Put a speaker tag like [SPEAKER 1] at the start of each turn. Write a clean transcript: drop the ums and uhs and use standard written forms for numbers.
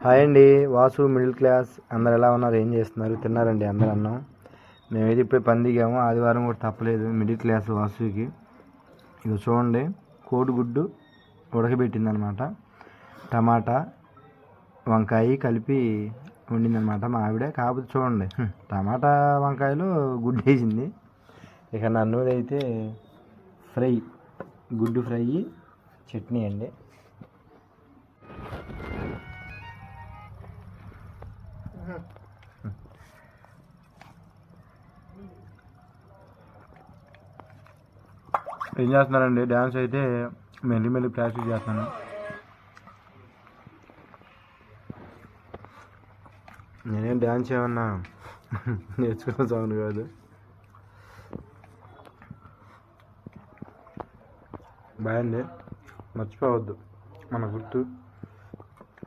[SPEAKER 1] Hi అండి. Vasu middle class అందరు ఎలా ఉన్నారు, ఏం చేస్తున్నారు? తిన్నారండి అందరు అన్నం? మేమైతే ఇప్పుడే పని దిగాము. ఆదివారం కూడా తప్పలేదు మిడిల్ క్లాస్ వాసుకి. ఇక చూడండి, కోడిగుడ్డు ఉడకబెట్టిందనమాట, టమాటా వంకాయ కలిపి వండిందనమాట మా ఆవిడ. కాకపోతే చూడండి, టమాటా వంకాయలో గుడ్డు వేసింది. ఇక నన్ను అయితే ఫ్రై, గుడ్డు ఫ్రై, చట్నీ అండి. ఏం చేస్తున్నారండి? డ్యాన్స్ అయితే మెల్లి ప్రాక్టీస్ చేస్తాను. నేనేం డ్యాన్స్ ఏమన్నా నేర్చుకున్న సాంగ్ కాదు. బాగుంది, మర్చిపోవద్దు మన గుర్తు.